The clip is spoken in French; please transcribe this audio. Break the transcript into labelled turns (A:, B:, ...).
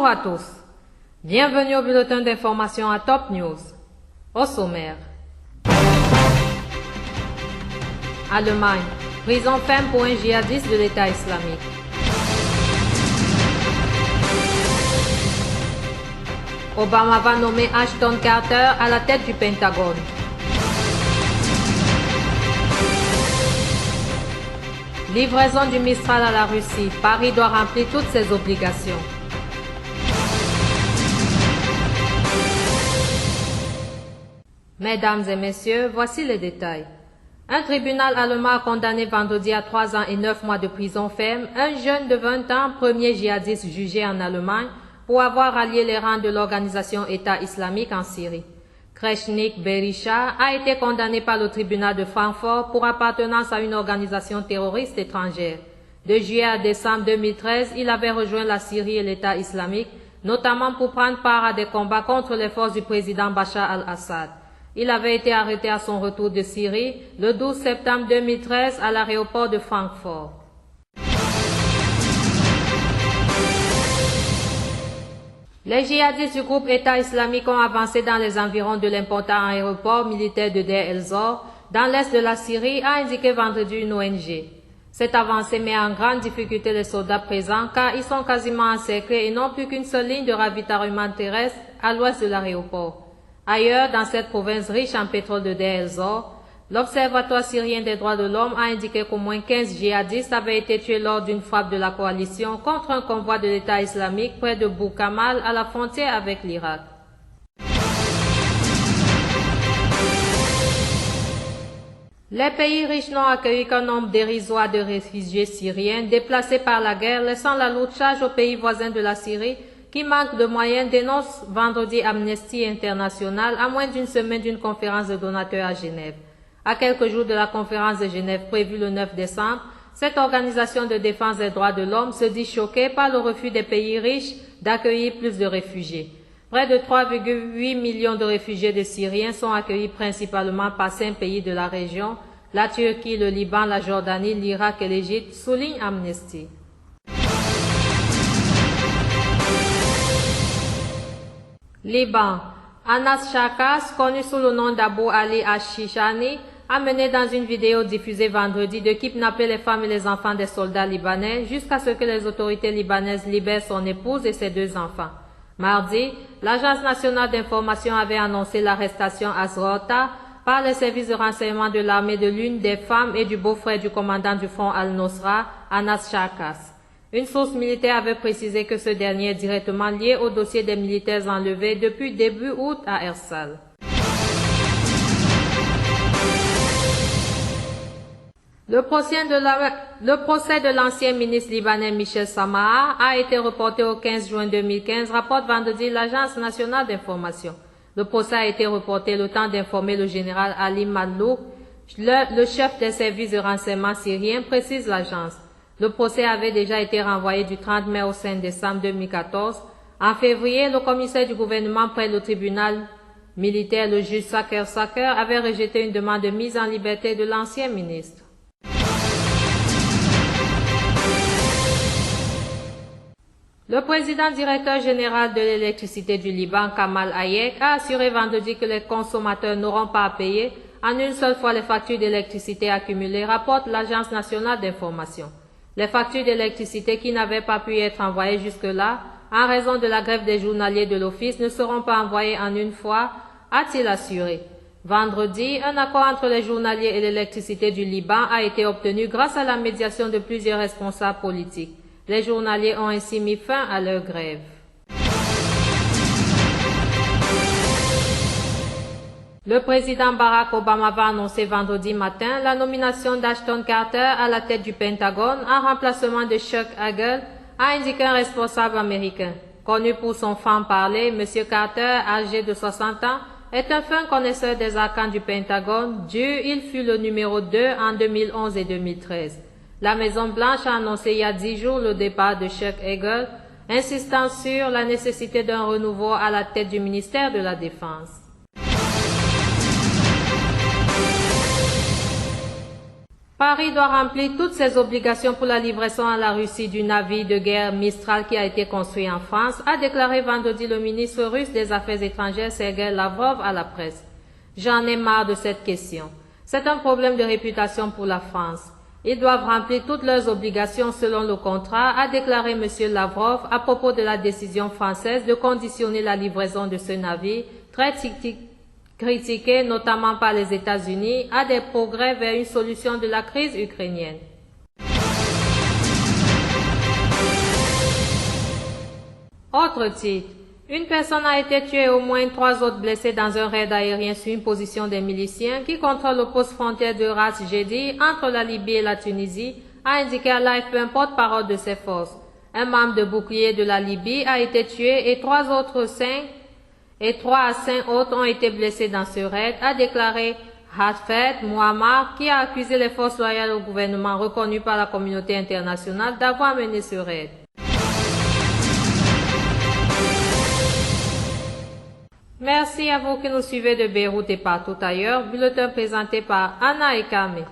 A: Bonjour à tous. Bienvenue au bulletin d'information à Top News. Au sommaire. Allemagne. Prison ferme pour un djihadiste de l'État islamique. Obama va nommer Ashton Carter à la tête du Pentagone. Livraison du Mistral à la Russie. Paris doit remplir toutes ses obligations. Mesdames et messieurs, voici les détails. Un tribunal allemand a condamné vendredi à 3 ans et 9 mois de prison ferme un jeune de 20 ans, premier djihadiste jugé en Allemagne, pour avoir rallié les rangs de l'organisation État islamique en Syrie. Kreshnik Berisha a été condamné par le tribunal de Francfort pour appartenance à une organisation terroriste étrangère. De juillet à décembre 2013, il avait rejoint la Syrie et l'État islamique, notamment pour prendre part à des combats contre les forces du président Bachar al-Assad. Il avait été arrêté à son retour de Syrie le 12 septembre 2013 à l'aéroport de Francfort. Les djihadistes du groupe État islamique ont avancé dans les environs de l'important aéroport militaire de Deir el-Zor, dans l'est de la Syrie, a indiqué vendredi une ONG. Cette avancée met en grande difficulté les soldats présents car ils sont quasiment encerclés et n'ont plus qu'une seule ligne de ravitaillement terrestre à l'ouest de l'aéroport. Ailleurs, dans cette province riche en pétrole de Deir el-Zor, l'Observatoire syrien des droits de l'homme a indiqué qu'au moins 15 djihadistes avaient été tués lors d'une frappe de la coalition contre un convoi de l'État islamique près de Boukamal à la frontière avec l'Irak. Les pays riches n'ont accueilli qu'un nombre dérisoire de réfugiés syriens déplacés par la guerre, laissant la lourde charge aux pays voisins de la Syrie qui manque de moyens, dénonce vendredi Amnesty International à moins d'une semaine d'une conférence de donateurs à Genève. À quelques jours de la conférence de Genève prévue le 9 décembre, cette organisation de défense des droits de l'homme se dit choquée par le refus des pays riches d'accueillir plus de réfugiés. Près de 3,8 millions de réfugiés de Syriens sont accueillis principalement par 5 pays de la région, la Turquie, le Liban, la Jordanie, l'Irak et l'Égypte, souligne Amnesty. Liban. Anas Chakas, connu sous le nom d'Abou Ali Ashishani, a mené dans une vidéo diffusée vendredi de kidnapper les femmes et les enfants des soldats libanais jusqu'à ce que les autorités libanaises libèrent son épouse et ses 2 enfants. Mardi, l'Agence nationale d'information avait annoncé l'arrestation à Srota par les services de renseignement de l'armée de l'une des femmes et du beau-frère du commandant du front Al-Nosra, Anas Chakas. Une source militaire avait précisé que ce dernier est directement lié au dossier des militaires enlevés depuis début août à Ersal. Le procès de l'ancien ministre libanais Michel Samaha a été reporté au 15 juin 2015, rapporte vendredi l'Agence nationale d'information. Le procès a été reporté le temps d'informer le général Ali Madlouk, le chef des services de renseignement syriens, précise l'agence. Le procès avait déjà été renvoyé du 30 mai au 5 décembre 2014. En février, le commissaire du gouvernement près le tribunal militaire, le juge Saker Saker, avait rejeté une demande de mise en liberté de l'ancien ministre. Le président directeur général de l'électricité du Liban, Kamal Hayek, a assuré vendredi que les consommateurs n'auront pas à payer en une seule fois les factures d'électricité accumulées, rapporte l'Agence nationale d'information. Les factures d'électricité qui n'avaient pas pu être envoyées jusque-là, en raison de la grève des journaliers de l'office, ne seront pas envoyées en une fois, a-t-il assuré. Vendredi, un accord entre les journaliers et l'électricité du Liban a été obtenu grâce à la médiation de plusieurs responsables politiques. Les journaliers ont ainsi mis fin à leur grève. Le président Barack Obama va annoncer vendredi matin la nomination d'Ashton Carter à la tête du Pentagone en remplacement de Chuck Hagel, a indiqué un responsable américain. Connu pour son franc-parler, M. Carter, âgé de 60 ans, est un fin connaisseur des arcanes du Pentagone, il fut le numéro 2 en 2011 et 2013. La Maison-Blanche a annoncé il y a 10 jours le départ de Chuck Hagel, insistant sur la nécessité d'un renouveau à la tête du ministère de la Défense. Paris doit remplir toutes ses obligations pour la livraison à la Russie du navire de guerre Mistral qui a été construit en France, a déclaré vendredi le ministre russe des Affaires étrangères Sergei Lavrov à la presse. J'en ai marre de cette question. C'est un problème de réputation pour la France. Ils doivent remplir toutes leurs obligations selon le contrat, a déclaré M. Lavrov à propos de la décision française de conditionner la livraison de ce navire, très critiqué notamment par les États-Unis, à des progrès vers une solution de la crise ukrainienne. Autre titre. Une personne a été tuée et au moins 3 autres blessés dans un raid aérien sur une position des miliciens qui contrôlent le poste frontière de Ras Jedi entre la Libye et la Tunisie, a indiqué à l'AFP un porte-parole de ses forces. Un membre de bouclier de la Libye a été tué et 3 à 5 autres ont été blessés dans ce raid, a déclaré Hafez Mouammar, qui a accusé les forces loyales au gouvernement reconnues par la communauté internationale d'avoir mené ce raid. Merci à vous qui nous suivez de Beyrouth et partout ailleurs. Bulletin présenté par Anna Ekame.